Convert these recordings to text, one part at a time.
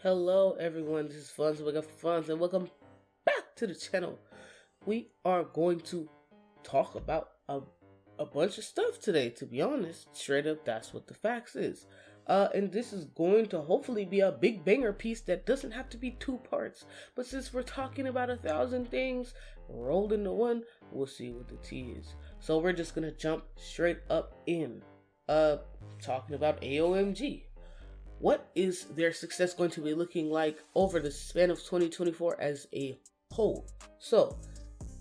Hello everyone, this is Funz, Funz, and welcome back to the channel. We are going to talk about a bunch of stuff today, to be honest. Straight up, that's what the facts is. And this is going to hopefully be a big banger piece that doesn't have to be two parts. But since we're talking about 1,000 things rolled into one, we'll see what the tea is. So we're just gonna jump straight up in talking about AOMG. What is their success going to be looking like over the span of 2024 as a whole? So,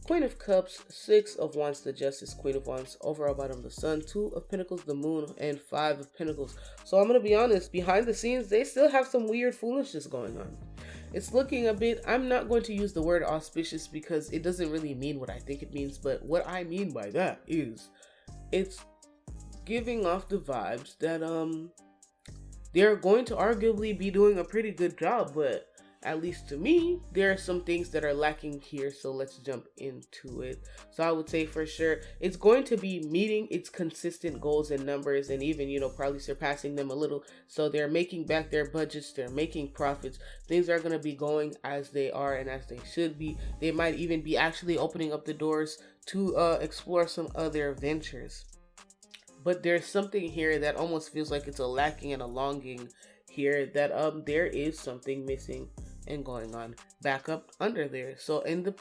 Queen of Cups, Six of Wands, the Justice, Queen of Wands, overall bottom, the Sun, Two of Pentacles, the Moon, and Five of Pentacles. So I'm going to be honest, behind the scenes, they still have some weird foolishness going on. It's looking a bit, I'm not going to use the word auspicious because it doesn't really mean what I think it means, but what I mean by that is, it's giving off the vibes that, they're going to arguably be doing a pretty good job, but at least to me, there are some things that are lacking here, so let's jump into it. So I would say for sure, it's going to be meeting its consistent goals and numbers, and even, probably surpassing them a little. So they're making back their budgets, they're making profits, things are going to be going as they are and as they should be. They might even be actually opening up the doors to explore some other ventures. But there's something here that almost feels like it's a lacking and a longing here, that there is something missing and going on back up under there. So in the,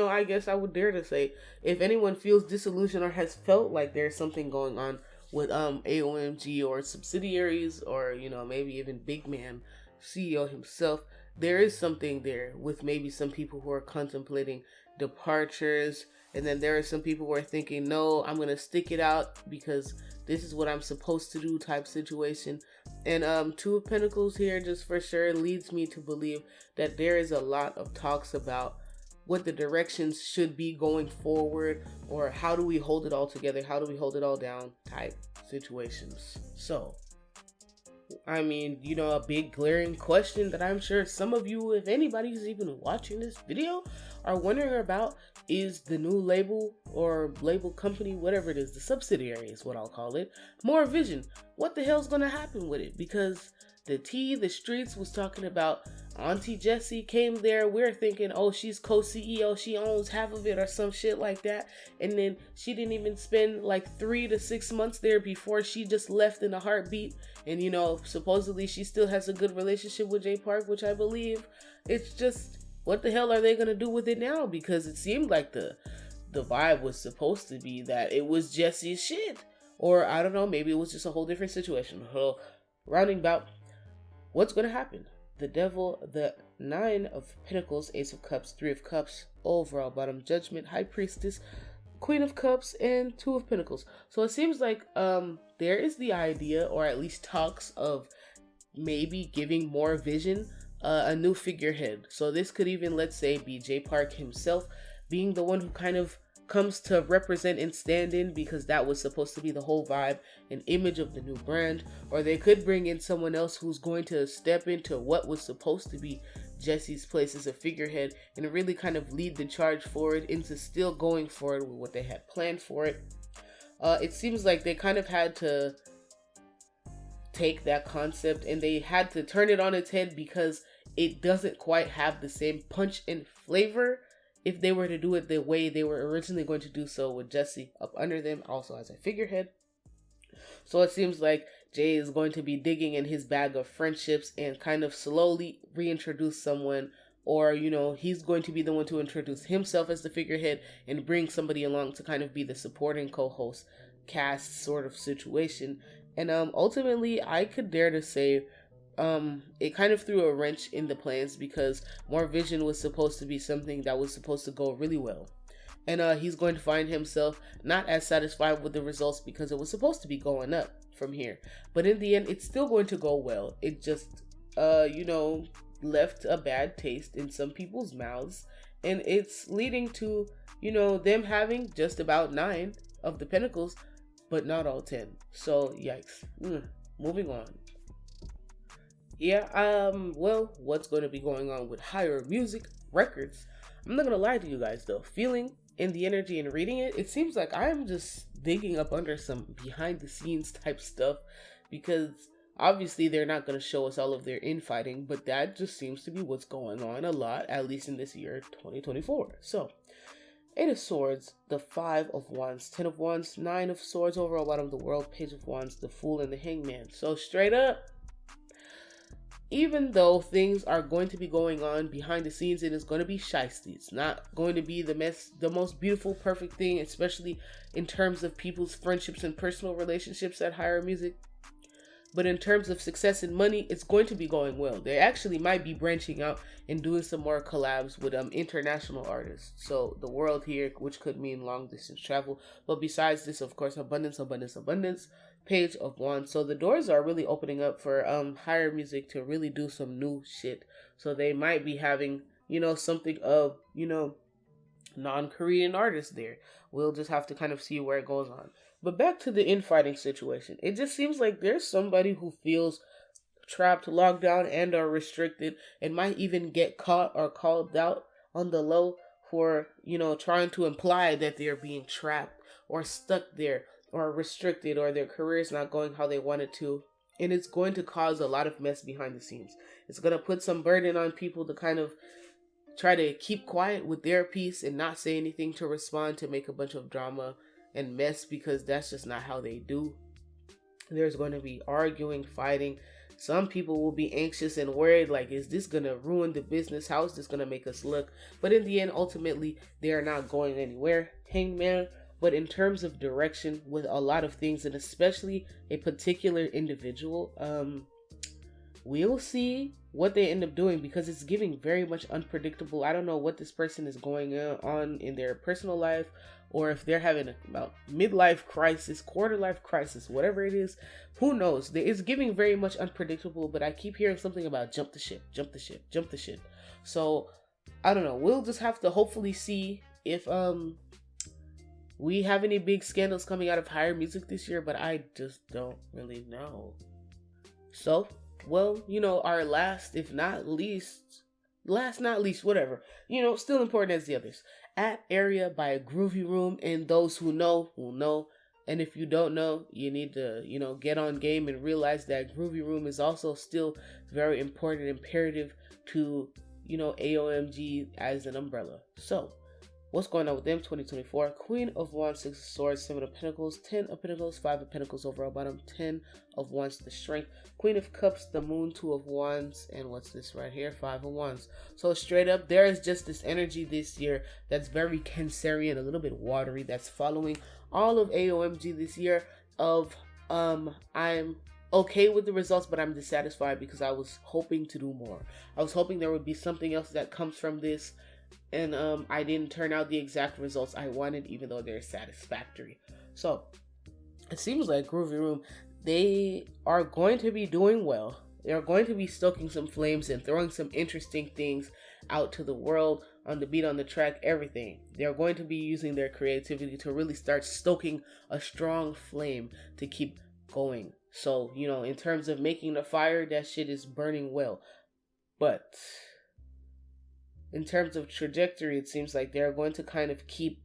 I guess I would dare to say, if anyone feels disillusioned or has felt like there's something going on with AOMG or subsidiaries, or maybe even big man CEO himself, there is something there with maybe some people who are contemplating departures. And then there are some people who are thinking, no, I'm going to stick it out because this is what I'm supposed to do type situation. And Two of Pentacles here just for sure leads me to believe that there is a lot of talks about what the directions should be going forward, or how do we hold it all together? How do we hold it all down type situations. So, I mean, a big glaring question that I'm sure some of you, if anybody's even watching this video, are wondering about is the new label or label company, whatever it is, the subsidiary is what I'll call it, MoreVision. What the hell's gonna happen with it? Because the streets was talking about Auntie Jessie came there. We're thinking, oh, she's co-CEO, she owns half of it or some shit like that. And then she didn't even spend like 3 to 6 months there before she just left in a heartbeat. And supposedly she still has a good relationship with Jay Park, which I believe. It's just, what the hell are they gonna do with it now? Because it seemed like the vibe was supposed to be that it was Jesse's shit. Or I don't know, maybe it was just a whole different situation. So, rounding about, what's gonna happen? The Devil, the Nine of Pentacles, Ace of Cups, Three of Cups, overall bottom, Judgment, High Priestess, Queen of Cups, and Two of Pentacles. So it seems like there is the idea, or at least talks of maybe giving MoreVision a new figurehead. So this could even, let's say, be Jay Park himself being the one who kind of comes to represent and stand in, because that was supposed to be the whole vibe and image of the new brand. Or they could bring in someone else who's going to step into what was supposed to be Jesse's place as a figurehead and really kind of lead the charge forward into still going forward with what they had planned for it. It seems like they kind of had to take that concept and they had to turn it on its head, because it doesn't quite have the same punch and flavor if they were to do it the way they were originally going to do so, with Jesse up under them also as a figurehead. So it seems like Jay is going to be digging in his bag of friendships and kind of slowly reintroduce someone, or he's going to be the one to introduce himself as the figurehead and bring somebody along to kind of be the supporting co-host cast sort of situation. And ultimately, I could dare to say it kind of threw a wrench in the plans, because MoreVision was supposed to be something that was supposed to go really well. And he's going to find himself not as satisfied with the results, because it was supposed to be going up from here. But in the end, it's still going to go well. It just, left a bad taste in some people's mouths. And it's leading to, them having just about 9 of the Pentacles, but not all 10. So, yikes. Moving on. Yeah, well, what's going to be going on with AOMG Records? I'm not going to lie to you guys, though. Feeling in the energy and reading it, it seems like I'm just digging up under some behind the scenes type stuff, because Obviously, they're not going to show us all of their infighting, but that just seems to be what's going on a lot, at least in this year, 2024. So, Eight of Swords, the Five of Wands, Ten of Wands, Nine of Swords, overall bottom of the world, Page of Wands, the Fool, and the Hangman. So, straight up, even though things are going to be going on behind the scenes, it is going to be shiesty. It's not going to be the most beautiful, perfect thing, especially in terms of people's friendships and personal relationships at AOMG. But in terms of success and money, it's going to be going well. They actually might be branching out and doing some more collabs with international artists. So the world here, which could mean long distance travel. But besides this, of course, abundance, abundance, abundance. Page of Wands. So the doors are really opening up for AOMG to really do some new shit. So they might be having, something of, non-Korean artists there. We'll just have to kind of see where it goes on. But back to the infighting situation. It just seems like there's somebody who feels trapped, locked down, and are restricted, and might even get caught or called out on the low for, trying to imply that they're being trapped or stuck there or restricted, or their career is not going how they want it to. And it's going to cause a lot of mess behind the scenes. It's going to put some burden on people to kind of try to keep quiet with their piece and not say anything to respond, to make a bunch of drama and mess, because that's just not how they do. There's going to be arguing, fighting. Some people will be anxious and worried, like, is this going to ruin the business? How is this going to make us look? But in the end, ultimately, they are not going anywhere. Hangman. But in terms of direction with a lot of things, and especially a particular individual, we'll see what they end up doing, because it's giving very much unpredictable. I don't know what this person is going on in their personal life, or if they're having a midlife crisis, quarter life crisis, whatever it is, who knows? It's giving very much unpredictable, but I keep hearing something about jump the ship, jump the ship, jump the ship. So I don't know. We'll just have to hopefully see if we have any big scandals coming out of AOMG this year, but I just don't really know. So, well, our last, if not least, whatever, still important as the others. At Area by Groovy Room, and those who know will know. And if you don't know, you need to, get on game and realize that Groovy Room is also still very important and imperative to, AOMG as an umbrella. So, what's going on with them? 2024. Queen of Wands, Six of Swords, Seven of Pentacles, 10 of Pentacles, 5 of Pentacles overall bottom, 10 of Wands, the Strength. Queen of Cups, the Moon, 2 of Wands, and what's this right here? 5 of Wands. So straight up, there is just this energy this year that's very Cancerian, a little bit watery, that's following all of AOMG this year of, I'm okay with the results, but I'm dissatisfied because I was hoping to do more. I was hoping there would be something else that comes from this. And I didn't turn out the exact results I wanted, even though they're satisfactory. So, it seems like Groovy Room, they are going to be doing well. They're going to be stoking some flames and throwing some interesting things out to the world, on the beat, on the track, everything. They're going to be using their creativity to really start stoking a strong flame to keep going. So, in terms of making the fire, that shit is burning well. But in terms of trajectory, it seems like they're going to kind of keep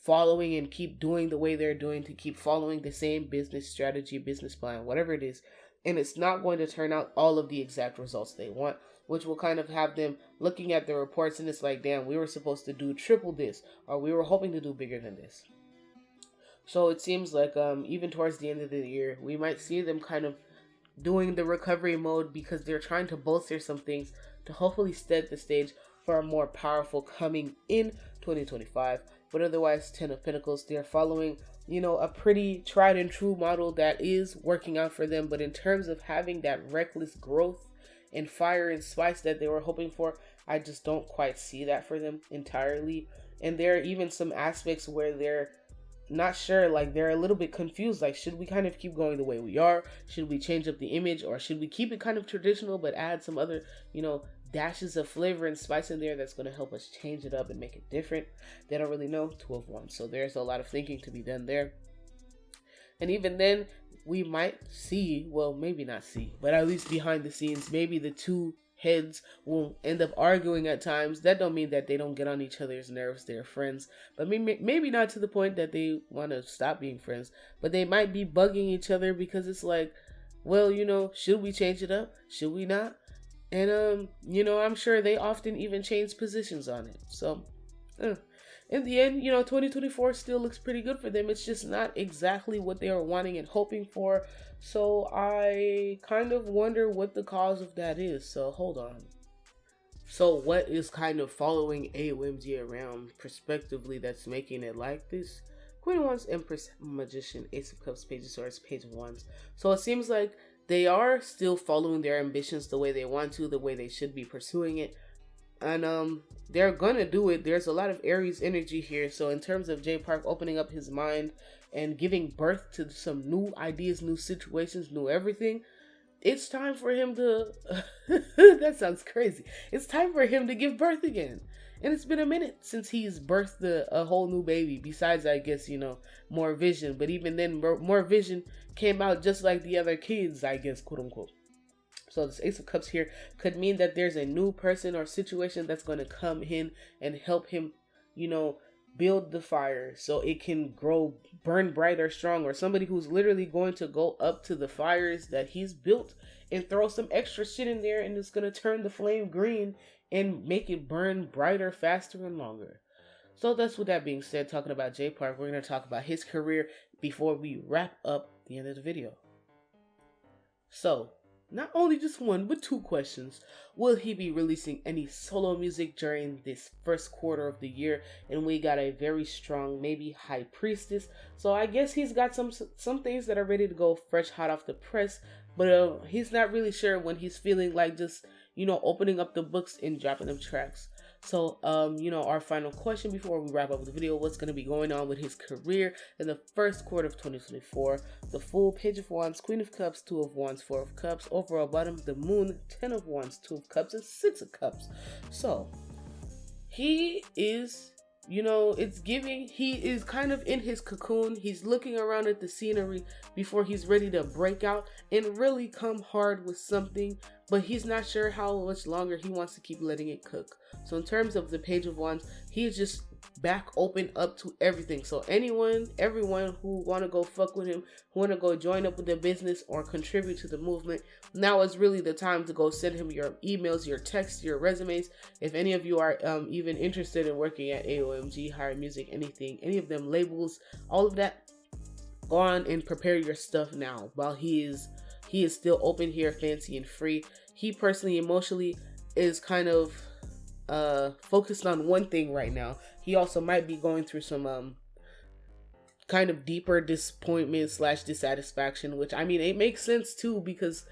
following and keep doing the way they're doing, to keep following the same business strategy, business plan, whatever it is. And it's not going to turn out all of the exact results they want, which will kind of have them looking at the reports and it's like, damn, we were supposed to do triple this, or we were hoping to do bigger than this. So it seems like even towards the end of the year, we might see them kind of doing the recovery mode, because they're trying to bolster some things to hopefully set the stage for a more powerful coming in 2025. But otherwise, 10 of Pentacles, they're following, a pretty tried and true model that is working out for them. But in terms of having that reckless growth and fire and spice that they were hoping for, I just don't quite see that for them entirely. And there are even some aspects where they're not sure, like they're a little bit confused, like, should we kind of keep going the way we are? Should we change up the image, or should we keep it kind of traditional but add some other, dashes of flavor and spice in there that's going to help us change it up and make it different? They don't really know. 2 of Wands. So there's a lot of thinking to be done there. And even then, we might see, well, maybe not see, but at least behind the scenes, maybe the two heads will end up arguing at times. That don't mean that they don't get on each other's nerves. They're friends, but maybe not to the point that they want to stop being friends, but they might be bugging each other, because it's like, well, should we change it up? Should we not? And I'm sure they often even change positions on it. So in the end, 2024 still looks pretty good for them. It's just not exactly what they are wanting and hoping for. So I kind of wonder what the cause of that is. So hold on. So what is kind of following AOMG around prospectively that's making it like this? Queen of Wands, Empress, Magician, Ace of Cups, Page of Swords, Page of Wands. So it seems like they are still following their ambitions the way they want to, the way they should be pursuing it. And they're gonna do it. There's a lot of Aries energy here. So in terms of Jay Park opening up his mind and giving birth to some new ideas, new situations, new everything, it's time for him to that sounds crazy. It's time for him to give birth again. And it's been a minute since he's birthed a whole new baby, besides, I guess, MoreVision. But even then, MoreVision came out just like the other kids, I guess, quote unquote. So this Ace of Cups here could mean that there's a new person or situation that's going to come in and help him, build the fire so it can burn brighter, stronger. Somebody who's literally going to go up to the fires that he's built and throw some extra shit in there, and it's going to turn the flame green and make it burn brighter, faster, and longer. So that's with that being said, talking about Jay Park, we're going to talk about his career before we wrap up the end of the video. So, not only just one, but two questions. Will he be releasing any solo music during this first quarter of the year? And we got a very strong, maybe High Priestess. So I guess he's got some things that are ready to go fresh, hot off the press. But he's not really sure when he's feeling like just, opening up the books and dropping them tracks. So, our final question before we wrap up the video, what's going to be going on with his career in the first quarter of 2024? The Fool, Page of Wands, Queen of Cups, Two of Wands, Four of Cups. Overall bottom, the Moon, 10 of Wands, 2 of Cups, and 6 of Cups. So, he is, it's giving, he is kind of in his cocoon. He's looking around at the scenery before he's ready to break out and really come hard with something. But he's not sure how much longer he wants to keep letting it cook. So in terms of the Page of Wands, he's just back open up to everything. So everyone who want to go fuck with him, who want to go join up with the business or contribute to the movement, now is really the time to go send him your emails, your texts, your resumes. If any of you are even interested in working at AOMG, AOMG, anything, any of them labels, all of that, go on and prepare your stuff now while he is still open here, fancy and free. He personally, emotionally, is kind of focused on one thing right now. He also might be going through some kind of deeper disappointment / dissatisfaction, which, I mean, it makes sense too, because,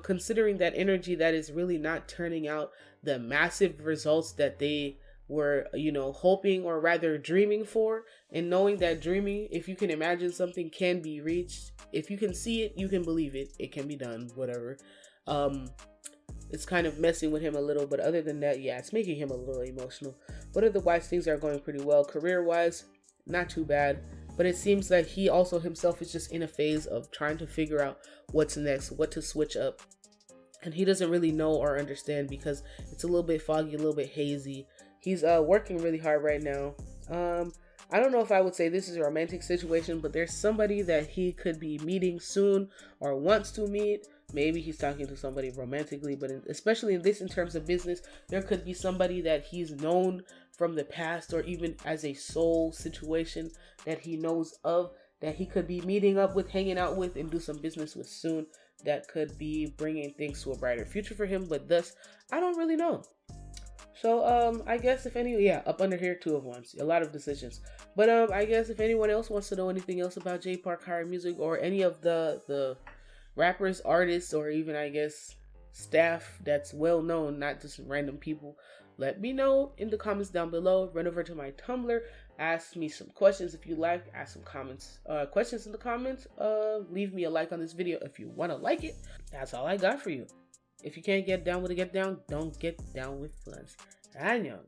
considering that energy that is really not turning out the massive results that they were, hoping or rather dreaming for, and knowing that dreaming, if you can imagine something, can be reached. If you can see it, you can believe it. It can be done, whatever. It's kind of messing with him a little, but other than that, yeah, it's making him a little emotional. But otherwise, things are going pretty well. Career-wise, not too bad. But it seems like he also himself is just in a phase of trying to figure out what's next, what to switch up. And he doesn't really know or understand because it's a little bit foggy, a little bit hazy. He's working really hard right now. I don't know if I would say this is a romantic situation, but there's somebody that he could be meeting soon or wants to meet. Maybe he's talking to somebody romantically, but especially in terms of business, there could be somebody that he's known from the past or even as a soul situation that he knows of that he could be meeting up with, hanging out with, and do some business with soon that could be bringing things to a brighter future for him. But thus, I don't really know. So, I guess up under here, 2 of Wands, a lot of decisions. But, I guess if anyone else wants to know anything else about Jay Park AOMG or any of the rappers, artists, or even, I guess, staff that's well known, not just random people, let me know in the comments down below. Run over to my Tumblr, ask me some questions if you like, ask some questions in the comments, leave me a like on this video if you want to like it. That's all I got for you. If you can't get down with it, get down. Don't get down with Pungz. Annyeong.